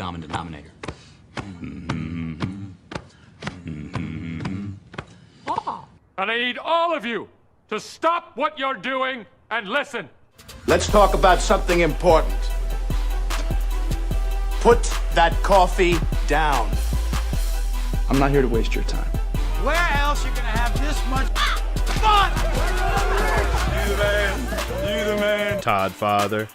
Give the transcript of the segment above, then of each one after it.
common denominator. And I need all of you to stop what you're doing and listen. Let's talk about something important. Put that coffee down. I'm not here to waste your time. Where else you gonna have this much fun? You the man. You the man. Todd Father.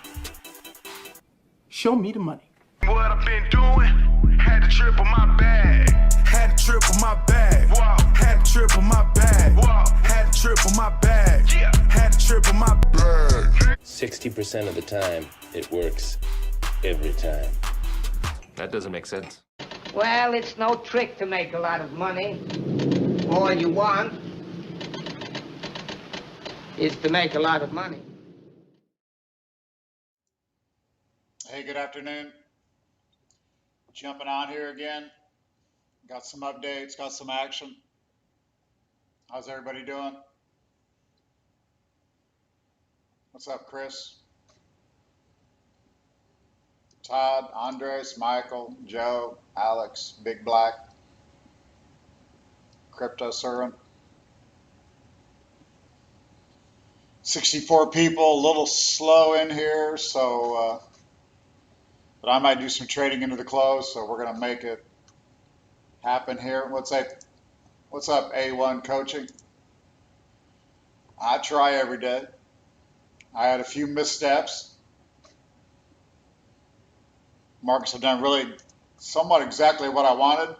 Show me the money. What I've been doing, had to triple my bag. Had to triple my bag. Wow. Had to triple my bag. Wow. Had to triple my bag. Yeah. Had to triple my bag. 60% of the time, it works every time. That doesn't make sense. Well, it's no trick to make a lot of money. All you want is to make a lot of money. Hey, good afternoon. Jumping on here again. Got some updates, got some action. How's everybody doing? What's up, Chris? Todd, Andres, Michael, Joe, Alex, Big Black, Crypto Surin. 64 people, a little slow in here, so but I might do some trading into the close, so we're gonna make it happen here. What's up, A1 Coaching? I try every day. I had a few missteps. Markets have done really somewhat exactly what I wanted.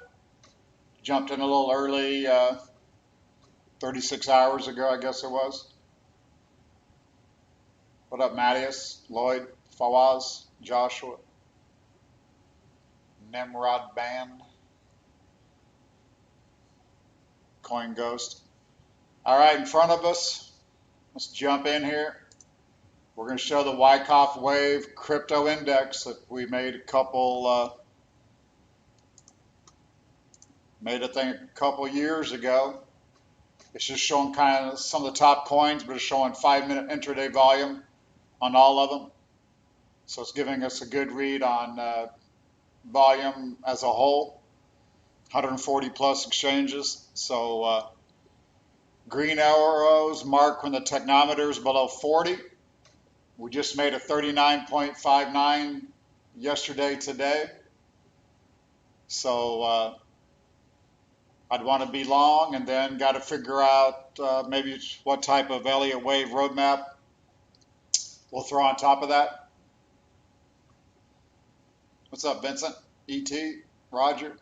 Jumped in a little early, 36 hours ago, I guess it was. What up, Mattias, Lloyd, Fawaz, Joshua, Nemrod Band, Coin Ghost. All right, in front of us, let's jump in here. We're going to show the Wyckoff Wave Crypto Index that we made a couple, years ago. It's just showing kind of some of the top coins, but it's showing 5-minute intraday volume on all of them. So it's giving us a good read on volume as a whole. 140 plus exchanges. So green arrows mark when the technometer is below 40. We just made a 39.59 yesterday, today. So I'd want to be long, and then got to figure out maybe what type of Elliott wave roadmap we'll throw on top of that. What's up, Vincent? E.T., Roger.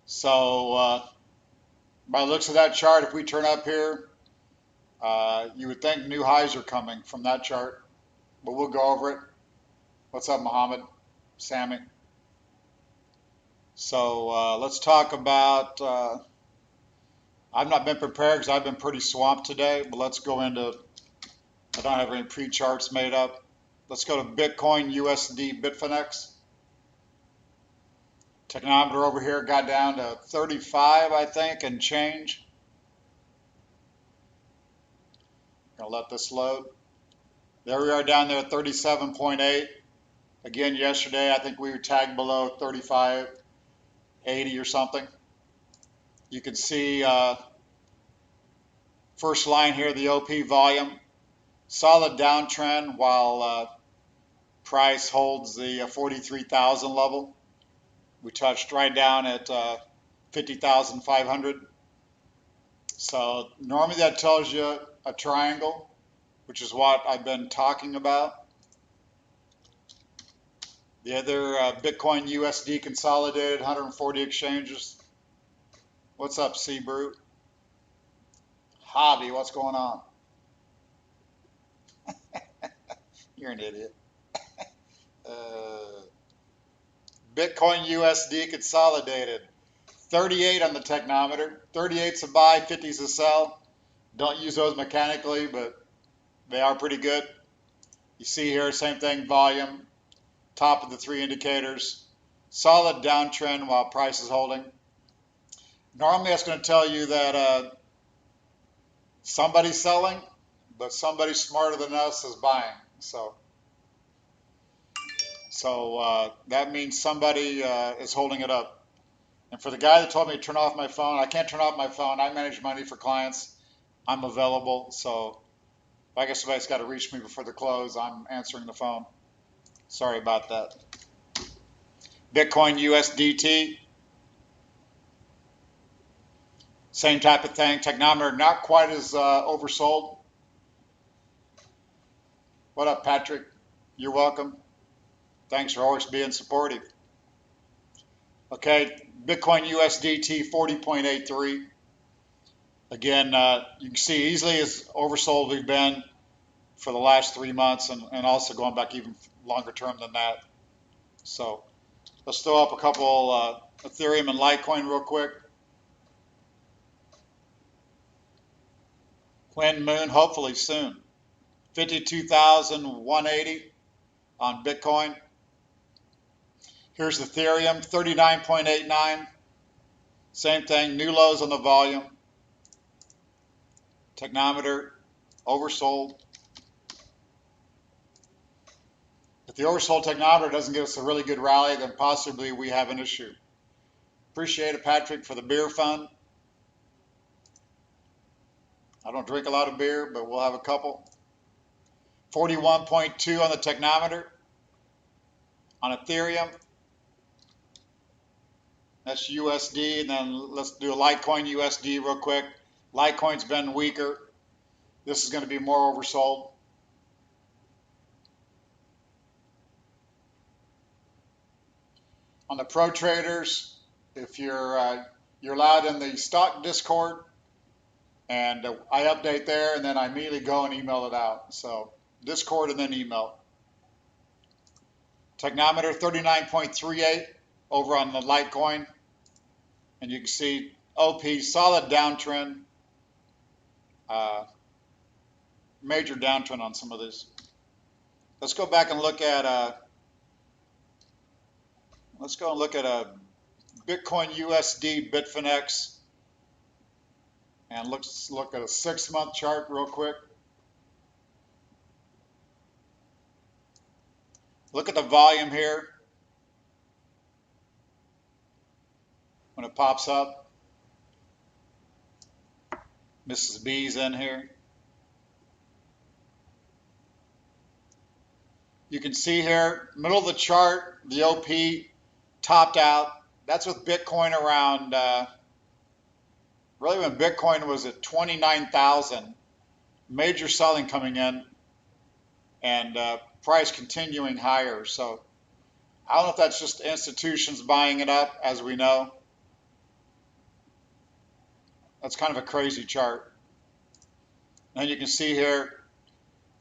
So by the looks of that chart, if we turn up here, you would think new highs are coming from that chart, but we'll go over it. What's up, Mohammed? Sammy? So let's talk about, I've not been prepared because I've been pretty swamped today, but let's go into, I don't have any pre-charts made up. Let's go to Bitcoin USD Bitfinex. Technometer over here got down to 35, I think, and change. Gonna let this load. There we are down there at 37.8. Again, yesterday, I think we were tagged below 35.80 or something. You can see first line here, the OP volume. Solid downtrend while price holds the 43,000 level. We touched right down at 50,500. So normally that tells you a triangle, which is what I've been talking about. The other Bitcoin USD consolidated, 140 exchanges. What's up, Seabrew? Hobby, what's going on? You're an idiot. Bitcoin USD consolidated, 38 on the technometer. 38's a buy, 50's a sell. Don't use those mechanically, but they are pretty good. You see here, same thing, volume, top of the three indicators. Solid downtrend while price is holding. Normally that's going to tell you that somebody's selling, but somebody smarter than us is buying. So So that means somebody is holding it up. And for the guy that told me to turn off my phone, I can't turn off my phone. I manage money for clients. I'm available. So if I guess somebody's got to reach me before the close, I'm answering the phone. Sorry about that. Bitcoin USDT. Same type of thing. Technometer not quite as oversold. What up, Patrick? You're welcome. Thanks for always being supportive. Okay, Bitcoin USDT 40.83. Again, you can see easily as oversold we've been for the last 3 months, and also going back even longer term than that. So let's throw up a couple Ethereum and Litecoin real quick. When moon, hopefully soon. 52,180 on Bitcoin. Here's Ethereum, 39.89. Same thing, new lows on the volume. Technometer, oversold. If the oversold technometer doesn't give us a really good rally, then possibly we have an issue. Appreciate it, Patrick, for the beer fund. I don't drink a lot of beer, but we'll have a couple. 41.2 on the technometer. On Ethereum, that's USD, and then let's do a Litecoin USD real quick. Litecoin's been weaker. This is going to be more oversold. On the pro traders, if you're allowed in the stock Discord, and I update there, and then I immediately go and email it out. So Discord and then email. Technometer 39.38 over on the Litecoin, and you can see OP solid downtrend, major downtrend on some of this. Let's go back and look at a Bitcoin USD Bitfinex, and let's look at a 6-month chart real quick. Look at the volume here when it pops up. Mrs. B's in here. You can see here, middle of the chart, the OP topped out. That's with Bitcoin around, really when Bitcoin was at 29,000, major selling coming in, and price continuing higher. So I don't know if that's just institutions buying it up, as we know. That's kind of a crazy chart. And you can see here,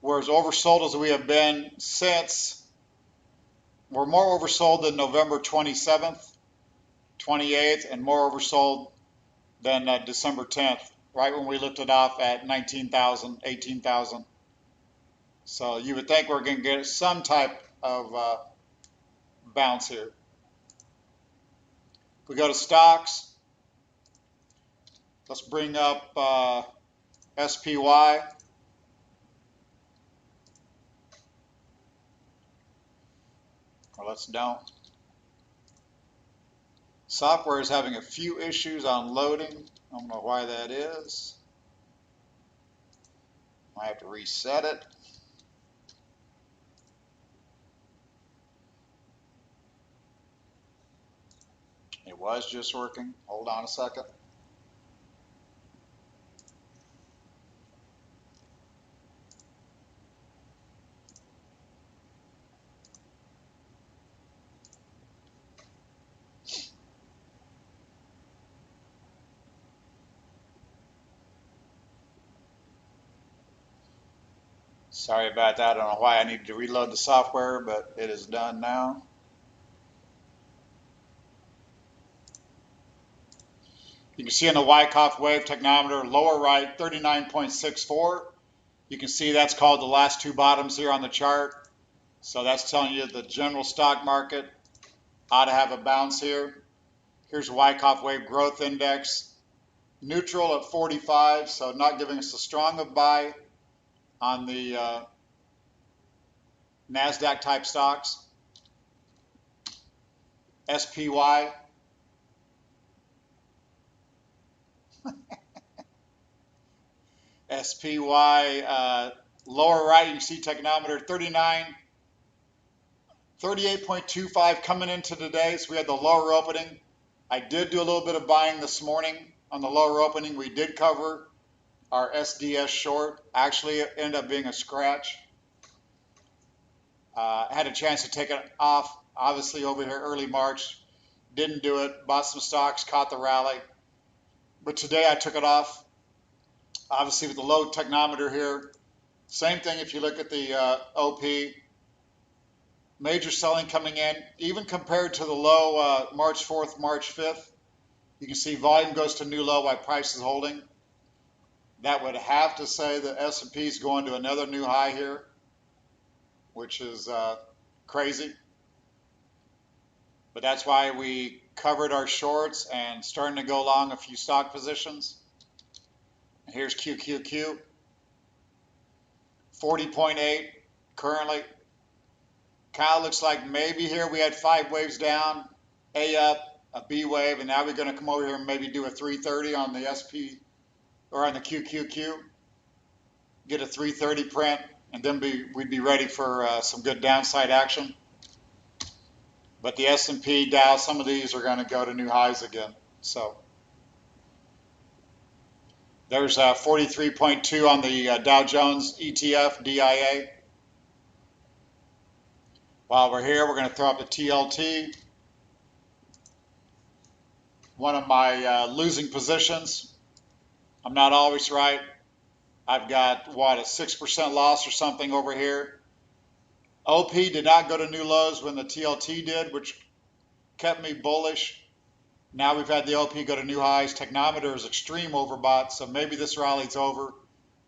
we're as oversold as we have been since, we're more oversold than November 27th, 28th, and more oversold than December 10th, right when we lifted off at 19,000, 18,000. So you would think we're going to get some type of bounce here. We go to stocks. Let's bring up SPY. Or let's don't. Software is having a few issues on loading. I don't know why that is. I have to reset it. It was just working. Hold on a second. Sorry about that. I don't know why I needed to reload the software, but it is done now. You can see on the Wyckoff wave technometer, lower right, 39.64. You can see that's called the last two bottoms here on the chart. So that's telling you the general stock market ought to have a bounce here. Here's Wyckoff wave growth index, neutral at 45, so not giving us a strong of buy on the NASDAQ type stocks. SPY. SPY, lower right, you can see technometer 38.25 coming into today. So we had the lower opening. I did do a little bit of buying this morning on the lower opening. We did cover our SDS short. Actually, it ended up being a scratch. Had a chance to take it off, obviously, over here early March. Didn't do it. Bought some stocks, caught the rally. But today I took it off. Obviously, with the low technometer here. Same thing if you look at the OP. Major selling coming in. Even compared to the low March 4th, March 5th. You can see volume goes to new low while price is holding. That would have to say that S&P is going to another new high here, which is crazy. But that's why we covered our shorts and starting to go long a few stock positions. And here's QQQ, 40.8 currently. Kind of looks like maybe here we had 5 waves down, A up, a B wave, and now we're going to come over here and maybe do a 330 on the SP or on the QQQ, get a 330 print, and then we'd be ready for some good downside action. But the S&P, Dow, some of these are going to go to new highs again. So there's 43.2 on the Dow Jones ETF, DIA. While we're here, we're going to throw up the TLT. One of my losing positions. I'm not always right. I've got, what, a 6% loss or something over here. OP did not go to new lows when the TLT did, which kept me bullish. Now we've had the OP go to new highs. Technometer is extreme overbought, so maybe this rally's over.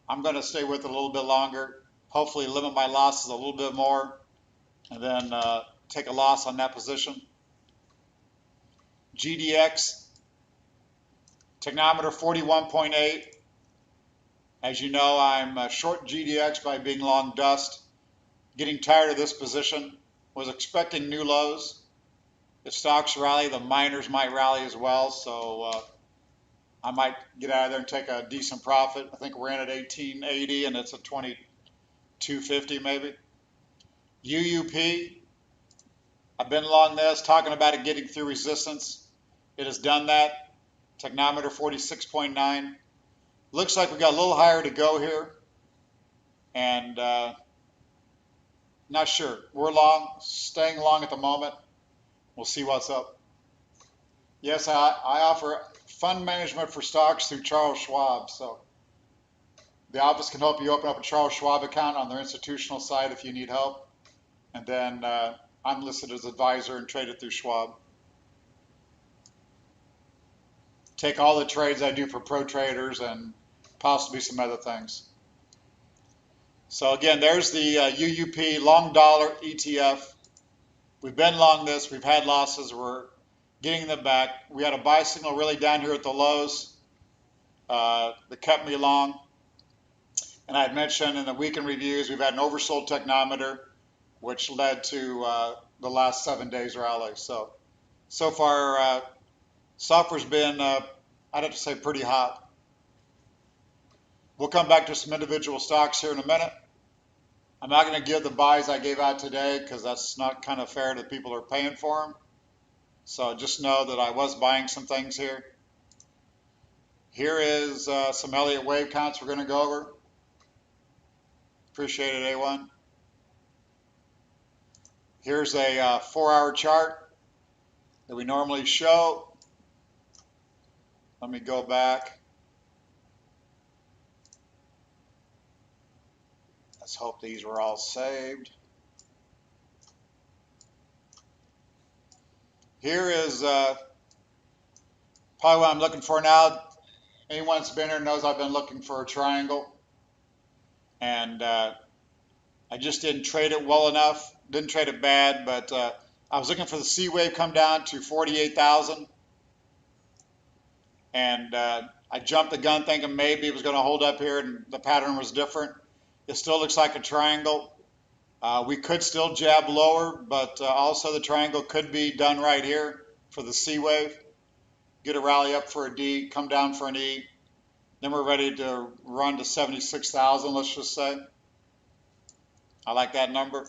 I'm going to stay with it a little bit longer. Hopefully limit my losses a little bit more, and then take a loss on that position. GDX, technometer 41.8. As you know, I'm short GDX by being long dust. Getting tired of this position. Was expecting new lows. If stocks rally, the miners might rally as well. So I might get out of there and take a decent profit. I think we're in at 1880 and it's a 2250 maybe. UUP. I've been long this, talking about it getting through resistance. It has done that. Technometer 46.9. Looks like we got a little higher to go here. And not sure. We're long, staying long at the moment. We'll see what's up. Yes, I offer fund management for stocks through Charles Schwab. So the office can help you open up a Charles Schwab account on their institutional side if you need help. And then I'm listed as advisor and traded through Schwab. Take all the trades I do for pro traders and possibly some other things. So again, there's the UUP long dollar ETF. We've been long this. We've had losses. We're getting them back. We had a buy signal really down here at the lows that kept me long. And I had mentioned in the weekend reviews, we've had an oversold technometer, which led to the last 7 days rally. So far, software's been, I'd have to say, pretty hot. We'll come back to some individual stocks here in a minute. I'm not going to give the buys I gave out today because that's not kind of fair to the people who are paying for them. So just know that I was buying some things here. Here is some Elliott wave counts we're going to go over. Appreciate it, A1. Here's a 4-hour chart that we normally show. Let me go back. Let's hope these were all saved. Here is probably what I'm looking for now. Anyone that's been here knows I've been looking for a triangle. And I just didn't trade it well enough. Didn't trade it bad, but I was looking for the C wave come down to 48,000. And I jumped the gun thinking maybe it was going to hold up here and the pattern was different. It still looks like a triangle. We could still jab lower, but also the triangle could be done right here for the C wave. Get a rally up for a D, come down for an E. Then we're ready to run to 76,000, let's just say. I like that number.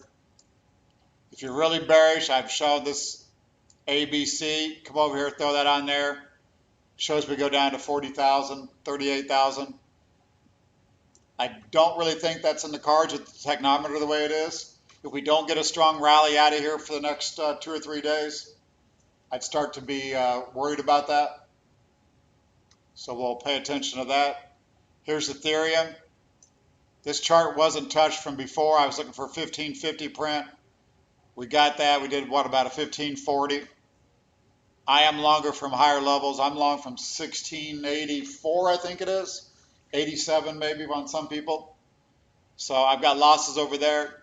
If you're really bearish, I've shown this ABC. Come over here, throw that on there. Shows we go down to 40,000, 38,000. I don't really think that's in the cards with the technometer the way it is. If we don't get a strong rally out of here for the next 2 or 3 days, I'd start to be worried about that. So we'll pay attention to that. Here's Ethereum. This chart wasn't touched from before. I was looking for 1550 print. We got that. We did what, about a 1540. I am longer from higher levels. I'm long from 1684, I think it is. 87 maybe on some people. So I've got losses over there.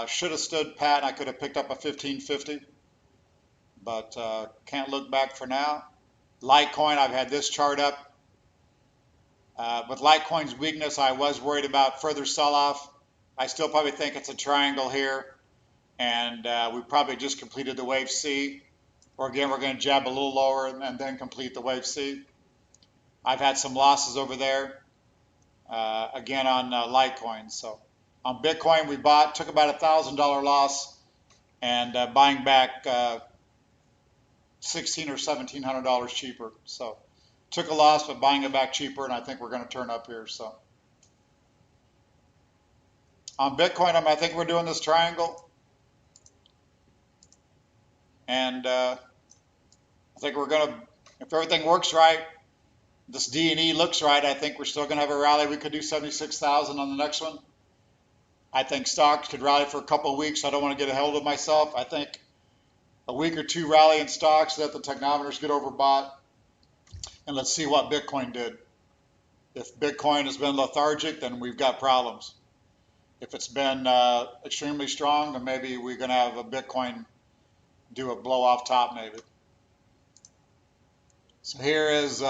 Should have stood pat and I could have picked up a 1550. But can't look back for now. Litecoin, I've had this chart up. With Litecoin's weakness, I was worried about further sell-off. I still probably think it's a triangle here. And we probably just completed the wave C. Or again, we're going to jab a little lower and then complete the wave C. I've had some losses over there, again on Litecoin. So on Bitcoin, we bought, took about $1,000 loss, and buying back $1,600 or $1,700 cheaper. So took a loss, but buying it back cheaper, and I think we're going to turn up here. So on Bitcoin, I think we're doing this triangle, and I think we're going to, if everything works right, this D and E looks right, I think we're still going to have a rally. We could do 76,000 on the next one. I think stocks could rally for a couple of weeks. I don't want to get ahead of myself. I think a week or two rally in stocks, let the technometers get overbought, and let's see what Bitcoin did. If Bitcoin has been lethargic, then we've got problems. If it's been extremely strong, then maybe we're going to have a Bitcoin do a blow off top maybe. So here is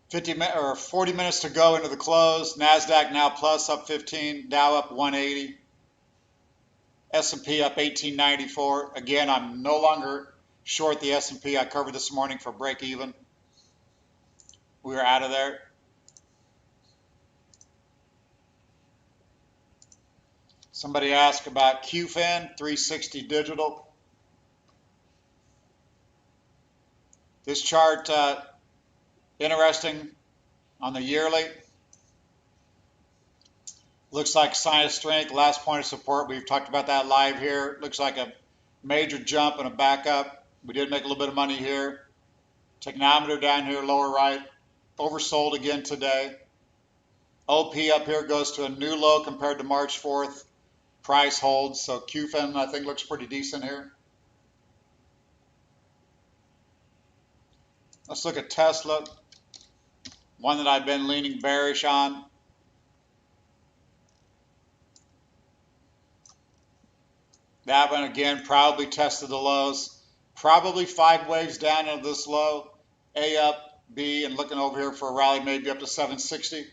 40 minutes to go into the close. NASDAQ now plus up 15, Dow up 180, S&P up 1894. Again, I'm no longer short the S&P. I covered this morning for break even. We were out of there. Somebody asked about QFIN 360 digital. This chart, interesting on the yearly. Looks like sign of strength, last point of support. We've talked about that live here. Looks like a major jump and a backup. We did make a little bit of money here. Technometer down here, lower right. Oversold again today. OP up here goes to a new low compared to March 4th. Price holds, so QFIN I think looks pretty decent here. Let's look at Tesla, one that I've been leaning bearish on. That one again probably tested the lows. Probably 5 waves down into this low. A up, B, and looking over here for a rally maybe up to 760.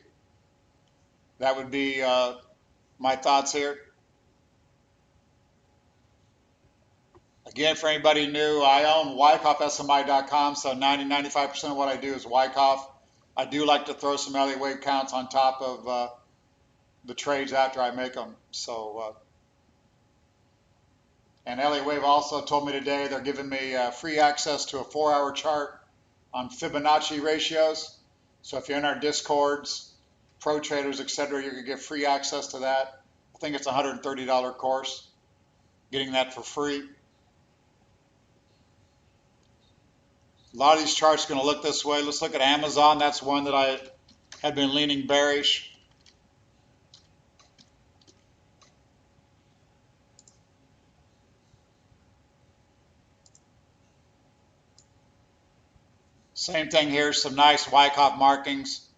That would be my thoughts here. Again, for anybody new, I own WyckoffSMI.com, so 90–95% of what I do is Wyckoff. I do like to throw some Elliott wave counts on top of the trades after I make them. So, and Elliott Wave also told me today they're giving me free access to a 4-hour chart on Fibonacci ratios. So if you're in our Discords, pro traders, etc., you can get free access to that. I think it's a $130 course. Getting that for free. A lot of these charts are going to look this way. Let's look at Amazon. That's one that I had been leaning bearish. Same thing here, some nice Wyckoff markings.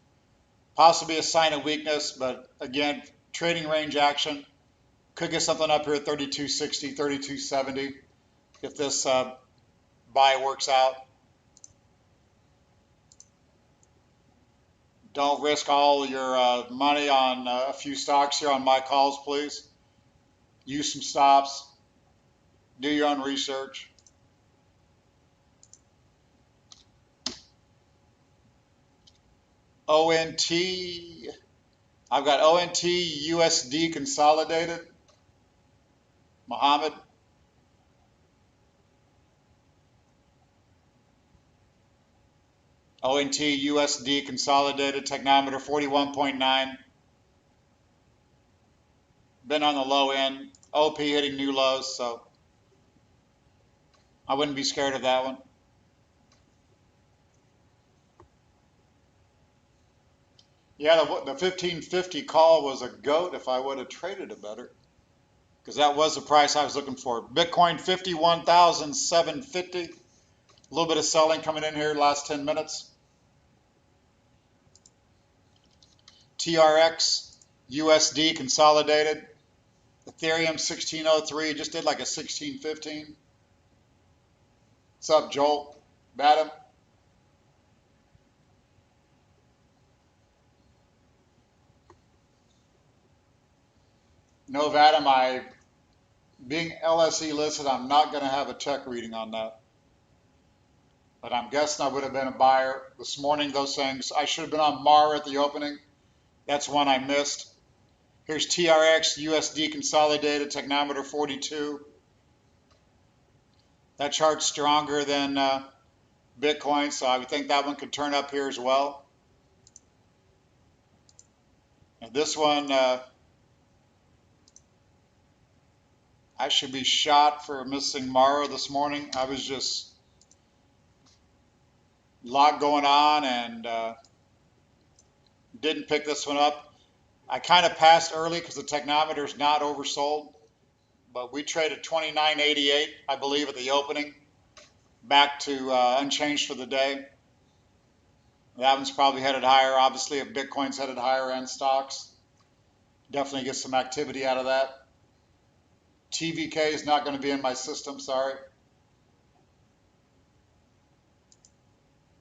Possibly a sign of weakness, but again, trading range action. Could get something up here at 3260, 3270 if this buy works out. Don't risk all your money on a few stocks here on my calls, please. Use some stops. Do your own research. ONT. I've got ONT USD consolidated. Mohammed. ONT USD consolidated, technometer 41.9. Been on the low end. OP hitting new lows, so I wouldn't be scared of that one. Yeah, the 1550 call was a goat if I would have traded it better, because that was the price I was looking for. Bitcoin 51,750. A little bit of selling coming in here last 10 minutes. TRX USD consolidated. Ethereum 1603, just did like a 1615. What's up, Joel? Badham? No, Vadam, being LSE listed, I'm not going to have a tech reading on that. But I'm guessing I would have been a buyer this morning. Those things, I should have been on MAR at the opening. That's one I missed. Here's TRX USD consolidated, technometer 42. That chart's stronger than Bitcoin, so I would think that one could turn up here as well. And this one, I should be shot for missing Mara this morning. I was just a lot going on and didn't pick this one up. I kind of passed early because the technometer is not oversold, but we traded 29.88, I believe, at the opening, back to unchanged for the day. That one's probably headed higher. Obviously, if Bitcoin's headed higher and stocks, definitely get some activity out of that. TVK is not going to be in my system, sorry.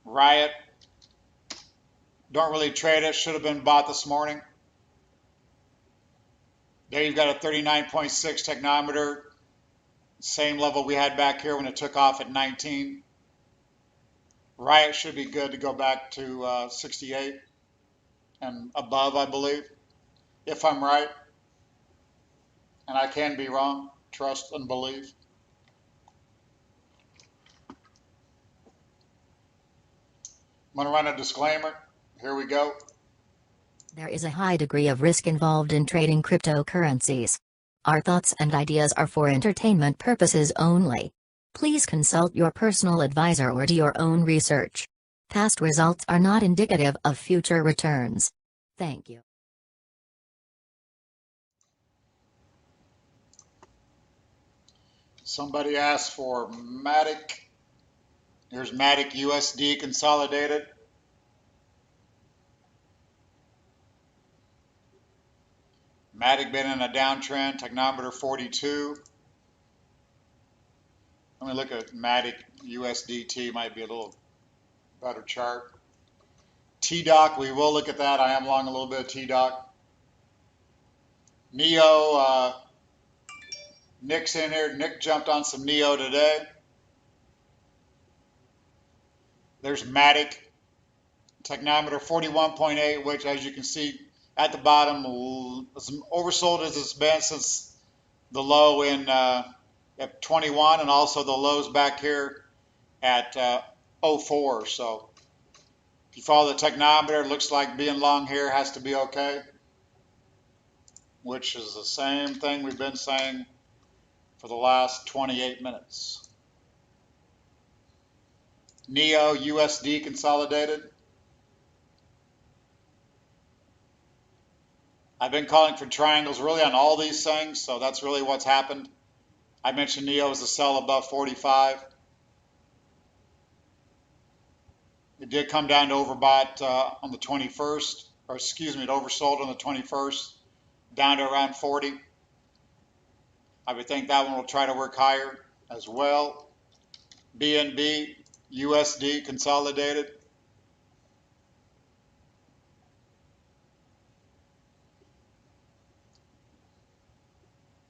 Riot, don't really trade it, should have been bought this morning. There you've got a 39.6 technometer, same level we had back here when it took off at 19. Riot should be good to go back to 68 and above, I believe, if I'm right. And I can be wrong. Trust and believe. I'm going to run a disclaimer. Here we go. There is a high degree of risk involved in trading cryptocurrencies. Our thoughts and ideas are for entertainment purposes only. Please consult your personal advisor or do your own research. Past results are not indicative of future returns. Thank you. Somebody asked for Matic. Here's Matic USD consolidated. Matic been in a downtrend, technometer 42. Let me look at Matic USDT, might be a little better chart. TDOC, we will look at that. I am long a little bit of TDOC. NEO, Nick's in here. Nick jumped on some NEO today. There's Matic, technometer 41.8, which as you can see at the bottom, as oversold as it's been since the low in at 21 and also the lows back here at 04. So if you follow the technometer, it looks like being long here has to be okay, which is the same thing we've been saying for the last 28 minutes. NEO USD consolidated. I've been calling for triangles really on all these things, so that's really what's happened. I mentioned NEO as a sell above 45. It did come down to overbought on the 21st, or excuse me, it oversold on the 21st, down to around 40. I would think that one will try to work higher as well. BNB USD consolidated.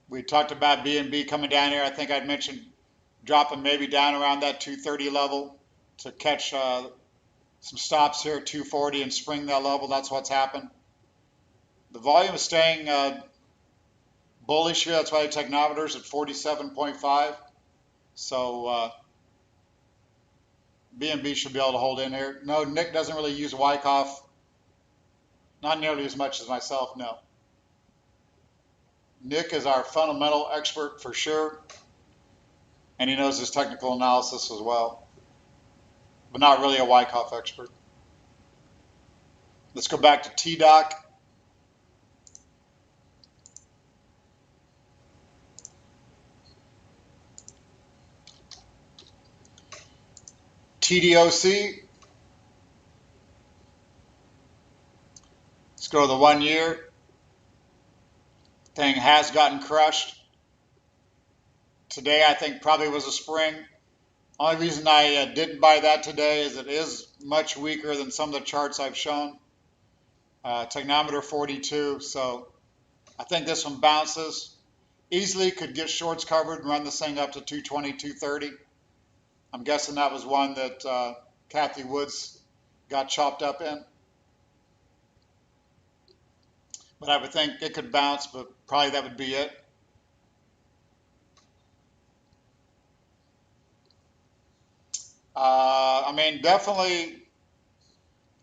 We talked about BNB coming down here. I think I'd mentioned dropping maybe down around that 230 level to catch some stops here at 240 and spring that level. That's what's happened. The volume is staying bullish here. That's why the technometer's at 47.5. So BNB should be able to hold in here. No, Nick doesn't really use Wyckoff. Not nearly as much as myself, no. Nick is our fundamental expert for sure. And he knows his technical analysis as well. But not really a Wyckoff expert. Let's go back to TDOC. TDOC. Let's go to the 1 year. Thing has gotten crushed. Today I think probably was a spring. Only reason I didn't buy that today is it is much weaker than some of the charts I've shown. Technometer 42, so I think this one bounces. Easily could get shorts covered and run this thing up to 220, 230. I'm guessing that was one that Kathy Woods got chopped up in. But I would think it could bounce, but probably that would be it. I mean, definitely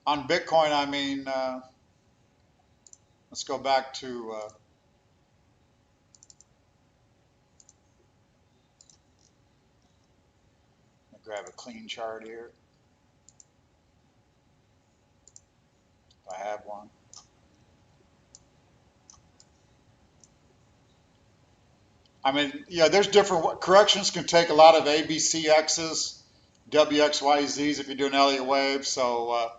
on Bitcoin, I mean, let's go back to grab a clean chart here. If I have one. I mean, yeah, there's different corrections can take a lot of ABCXs, WXYZs if you're doing Elliott wave. So,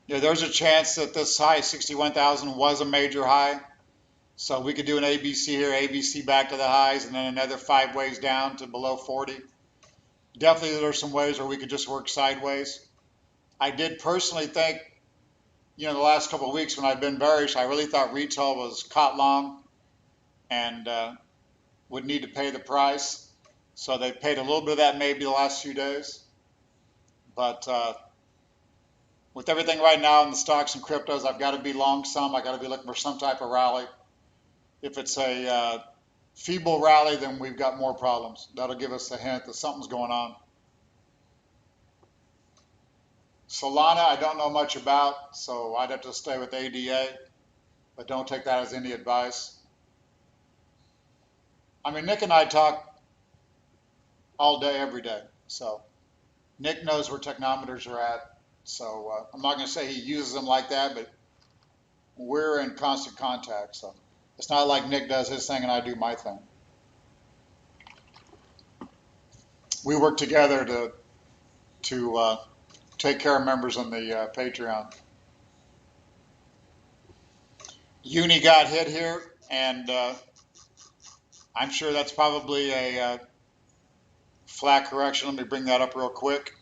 yeah, there's a chance that this high 61,000 was a major high. So we could do an ABC here, ABC back to the highs, and then another 5 ways down to below 40. Definitely there are some ways where we could just work sideways. I did personally think, you know, the last couple of weeks when I've been bearish, I really thought retail was caught long and would need to pay the price. So they paid a little bit of that maybe the last few days. But with everything right now in the stocks and cryptos, I've got to be long some. I've got to be looking for some type of rally. If it's a feeble rally, then we've got more problems. That'll give us a hint that something's going on. Solana, I don't know much about, so I'd have to stay with ADA, but don't take that as any advice. I mean, Nick and I talk all day, every day. So Nick knows where technometers are at. So I'm not going to say he uses them like that, but we're in constant contact. So it's not like Nick does his thing and I do my thing. We work together to take care of members on the Patreon. Uni got hit here, and I'm sure that's probably a flat correction. Let me bring that up real quick.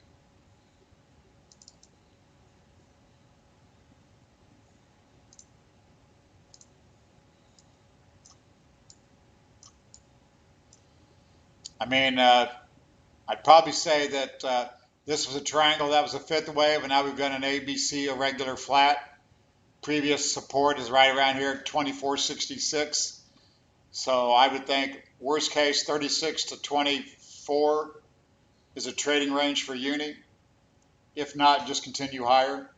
I mean, I'd probably say that this was a triangle, that was a 5th wave, and now we've got an ABC, a regular flat. Previous support is right around here at 2466. So I would think worst case 36 to 24 is a trading range for Uni. If not, just continue higher.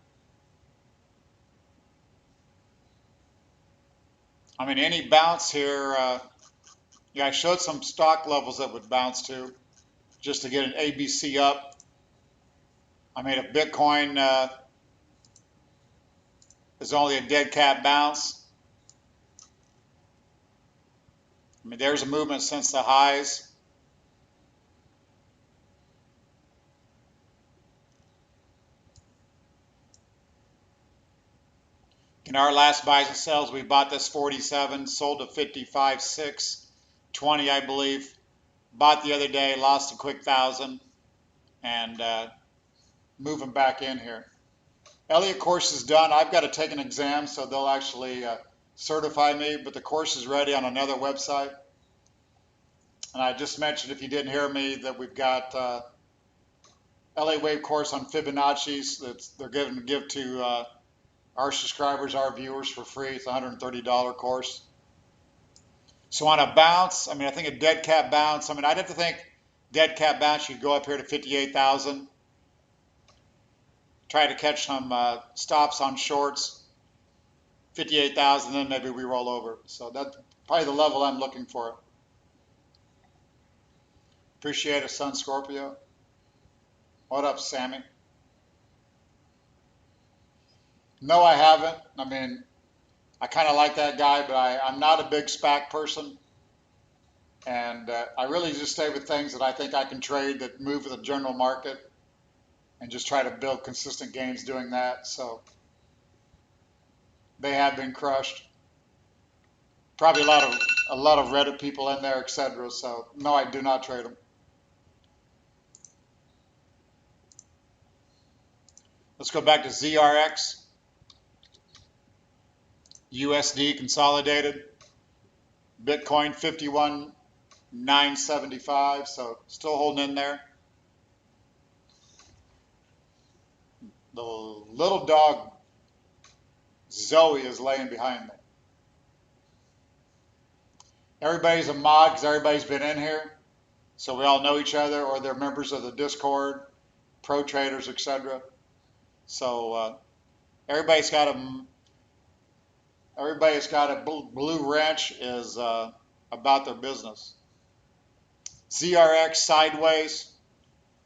I mean, any bounce here, yeah, I showed some stock levels that would bounce to just to get an ABC up. I mean, if Bitcoin is only a dead cat bounce, I mean, there's a movement since the highs. In our last buys and sells, we bought this 47, sold to 55.6, 20, I believe. Bought the other day, lost a quick 1,000, and moving back in here. Elliott course is done. I've got to take an exam, so they'll actually certify me, but the course is ready on another website. And I just mentioned, if you didn't hear me, that we've got LA Wave course on Fibonacci's that they're going to give to our subscribers, our viewers for free. It's a $130 course. So on a bounce, I mean, I think a dead cat bounce, I mean, I'd have to think dead cat bounce, you'd go up here to 58,000. Try to catch some stops on shorts, 58,000, then maybe we roll over. So that's probably the level I'm looking for. Appreciate it, Sun Scorpio. What up, Sammy? No, I haven't. I mean, I kind of like that guy, but I'm not a big SPAC person. And I really just stay with things that I think I can trade that move with the general market and just try to build consistent gains doing that. So they have been crushed. Probably a lot of Reddit people in there, etc. So no, I do not trade them. Let's go back to ZRX. USD consolidated. Bitcoin 51,975, so still holding in there. The little dog Zoe is laying behind me. Everybody's a mod because everybody's been in here, so we all know each other, or they're members of the Discord, pro traders, etc. So everybody's got a blue wrench is about their business. ZRX sideways.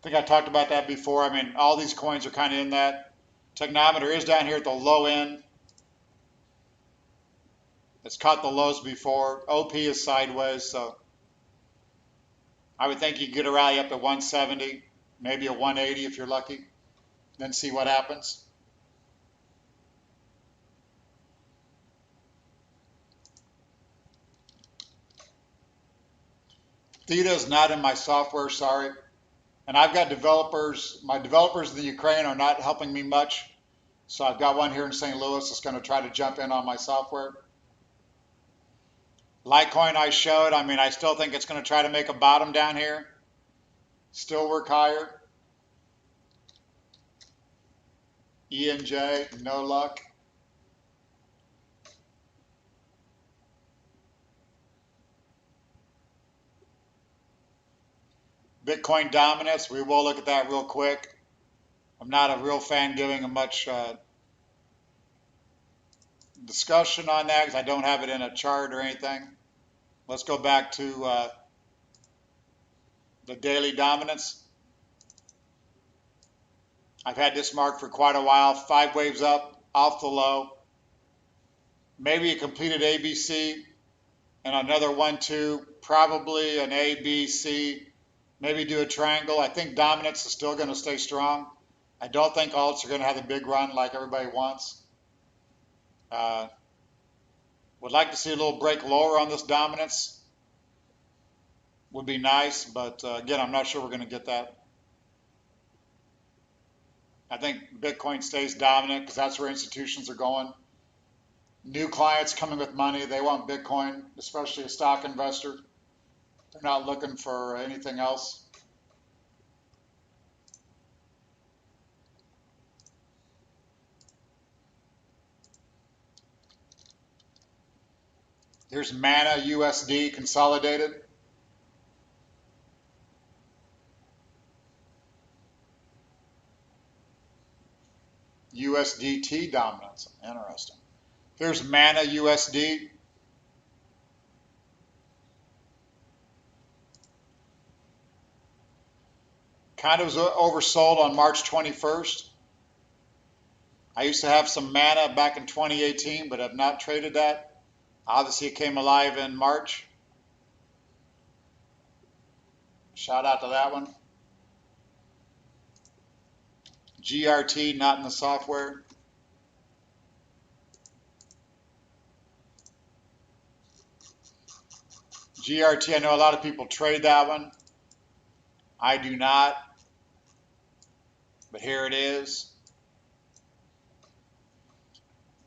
I think I talked about that before. I mean, all these coins are kind of in that. Technometer is down here at the low end. It's caught the lows before. OP is sideways, so I would think you could get a rally up to 170, maybe a 180 if you're lucky, then see what happens. Theta is not in my software, sorry. And I've got developers. My developers in the Ukraine are not helping me much. So I've got one here in St. Louis that's going to try to jump in on my software. Litecoin I showed. I mean, I still think it's going to try to make a bottom down here. Still work higher. ENJ, no luck. Bitcoin dominance, we will look at that real quick. I'm not a real fan giving a much discussion on that because I don't have it in a chart or anything. Let's go back to the daily dominance. I've had this mark for quite a while. 5 waves up, off the low. Maybe a completed ABC and another 1, 2, probably an A, B, C. Maybe do a triangle. I think dominance is still going to stay strong. I don't think alts are going to have a big run like everybody wants. Would like to see a little break lower on this dominance. Would be nice, but again, I'm not sure we're going to get that. I think Bitcoin stays dominant because that's where institutions are going. New clients coming with money, they want Bitcoin, especially a stock investor. They're not looking for anything else. Here's Mana USD consolidated. USDT dominance, interesting. Here's Mana USD. Kind of was oversold on March 21st. I used to have some Mana back in 2018, but have not traded that. Obviously, it came alive in March. Shout out to that one. GRT, not in the software. GRT, I know a lot of people trade that one. I do not. But here it is.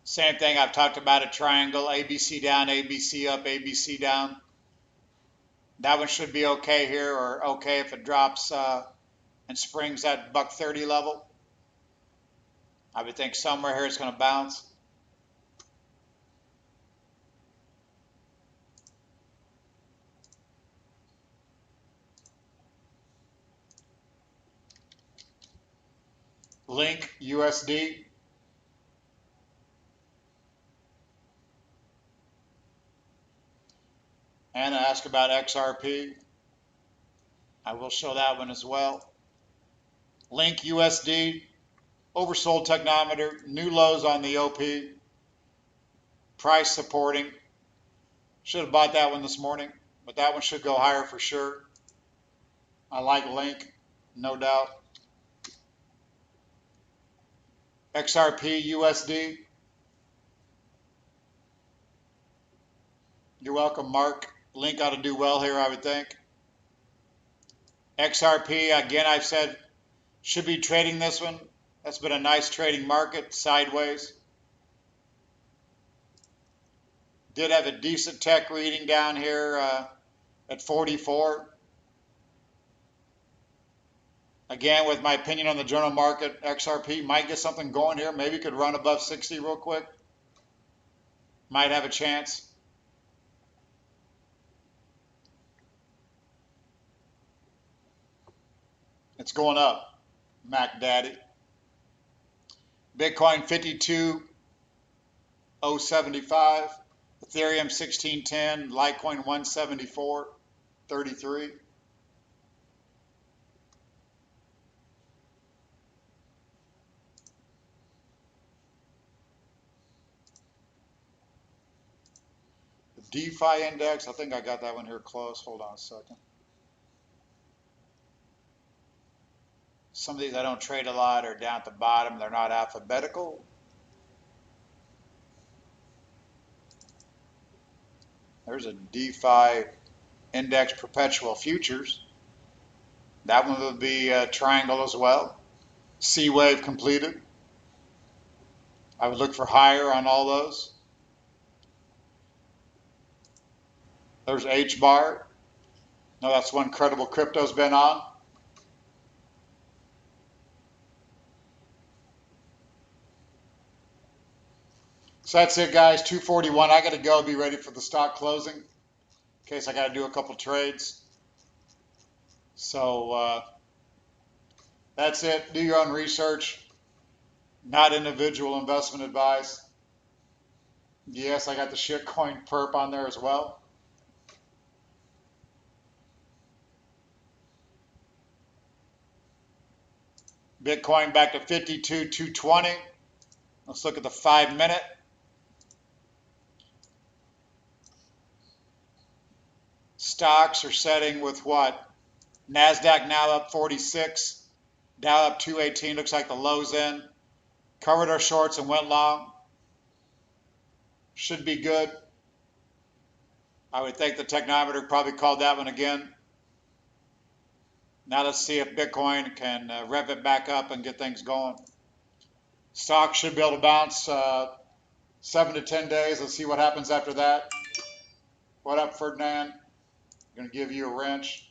Same thing, I've talked about a triangle, ABC down, ABC up, ABC down. That one should be okay here, or okay if it drops and springs that $1.30 level. I would think somewhere here it's going to bounce. Link USD. And ask about XRP. I will show that one as well. Link USD, oversold technometer, new lows on the OP, price supporting. Should have bought that one this morning, but that one should go higher for sure. I like Link, no doubt. XRP USD. You're welcome, Mark. Link ought to do well here, I would think. XRP, again, I've said, should be trading this one. That's been a nice trading market, sideways. Did have a decent tech reading down here at 44. Again, with my opinion on the general market, XRP might get something going here. Maybe could run above 60 real quick. Might have a chance. It's going up, Mac Daddy. Bitcoin 52,075. Ethereum 1610. Litecoin 174.33. The DeFi index, I think I got that one here close. Hold on a second. Some of these I don't trade a lot are down at the bottom. They're not alphabetical. There's a DeFi index perpetual futures. That one would be a triangle as well. C wave completed. I would look for higher on all those. There's H bar. No, that's one credible crypto's been on. So that's it, guys. 241. I got to go. Be ready for the stock closing in case I got to do a couple trades. So that's it. Do your own research. Not individual investment advice. Yes, I got the shitcoin perp on there as well. Bitcoin back to 52,220. Let's look at the 5-minute. Stocks are setting with what? NASDAQ now up 46, Dow up 218, looks like the lows in. Covered our shorts and went long. Should be good. I would think the technometer probably called that one again. Now let's see if Bitcoin can rev it back up and get things going. Stock should be able to bounce 7 to 10 days. Let's see what happens after that. What up, Ferdinand? I'm going to give you a wrench.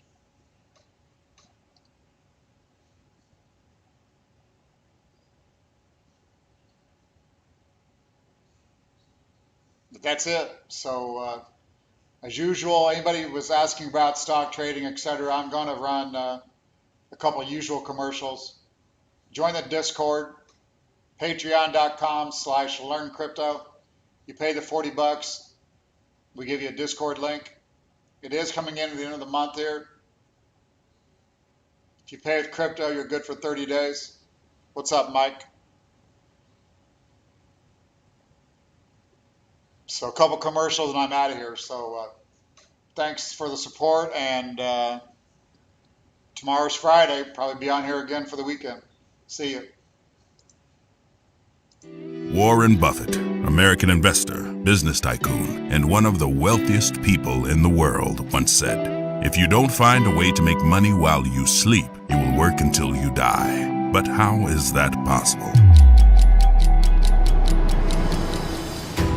But that's it. So as usual, anybody who was asking about stock trading, etc., I'm going to run a couple of usual commercials. Join the Discord, patreon.com/learncrypto. You pay the $40. We give you a Discord link. It is coming in at the end of the month here. If you pay with crypto, you're good for 30 days. What's up, Mike? So a couple commercials and I'm out of here. So thanks for the support, and tomorrow's Friday. Probably be on here again for the weekend. See you. Warren Buffett, American investor, business tycoon, and one of the wealthiest people in the world, once said, "If you don't find a way to make money while you sleep, you will work until you die." But how is that possible?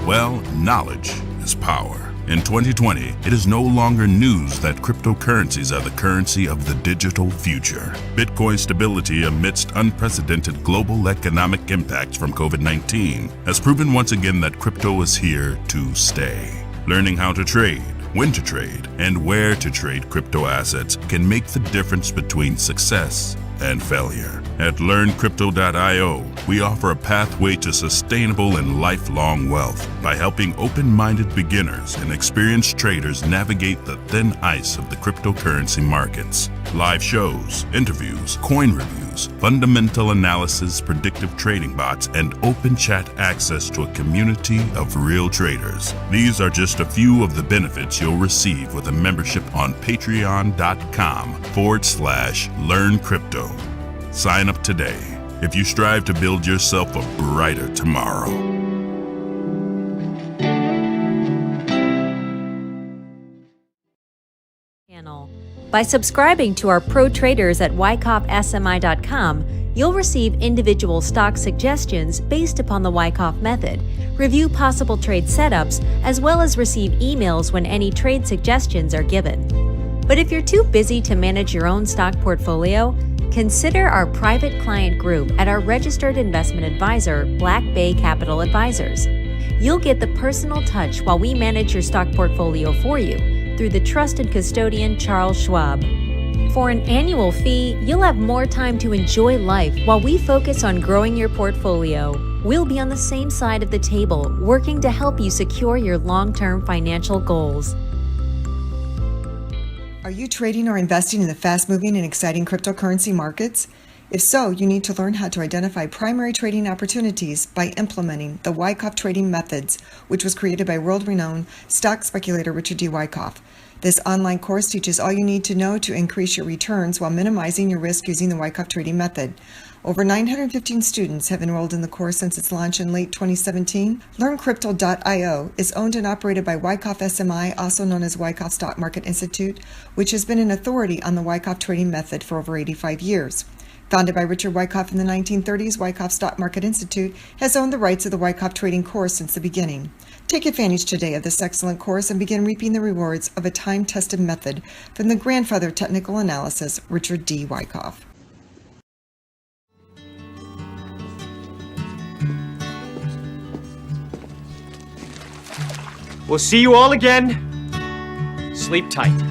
Well, knowledge is power. In 2020, it is no longer news that cryptocurrencies are the currency of the digital future. Bitcoin's stability amidst unprecedented global economic impacts from COVID-19 has proven once again that crypto is here to stay. Learning how to trade, when to trade, and where to trade crypto assets can make the difference between success and failure. At LearnCrypto.io, we offer a pathway to sustainable and lifelong wealth by helping open-minded beginners and experienced traders navigate the thin ice of the cryptocurrency markets. Live shows, interviews, coin reviews, fundamental analysis, predictive trading bots, and open chat access to a community of real traders. These are just a few of the benefits you'll receive with a membership on patreon.com/learncrypto. Sign up today if you strive to build yourself a brighter tomorrow. By subscribing to our pro traders at wyckoffsmi.com, you'll receive individual stock suggestions based upon the Wyckoff method, review possible trade setups, as well as receive emails when any trade suggestions are given. But if you're too busy to manage your own stock portfolio, consider our private client group at our registered investment advisor, Black Bay Capital Advisors. You'll get the personal touch while we manage your stock portfolio for you through the trusted custodian, Charles Schwab. For an annual fee, you'll have more time to enjoy life while we focus on growing your portfolio. We'll be on the same side of the table, working to help you secure your long-term financial goals. Are you trading or investing in the fast-moving and exciting cryptocurrency markets? If so, you need to learn how to identify primary trading opportunities by implementing the Wyckoff trading methods, which was created by world-renowned stock speculator Richard D. Wyckoff. This online course teaches all you need to know to increase your returns while minimizing your risk using the Wyckoff trading method. Over 915 students have enrolled in the course since its launch in late 2017. LearnCrypto.io is owned and operated by Wyckoff SMI, also known as Wyckoff Stock Market Institute, which has been an authority on the Wyckoff trading method for over 85 years. Founded by Richard Wyckoff in the 1930s, Wyckoff Stock Market Institute has owned the rights of the Wyckoff trading course since the beginning. Take advantage today of this excellent course and begin reaping the rewards of a time-tested method from the grandfather of technical analysis, Richard D. Wyckoff. We'll see you all again. Sleep tight.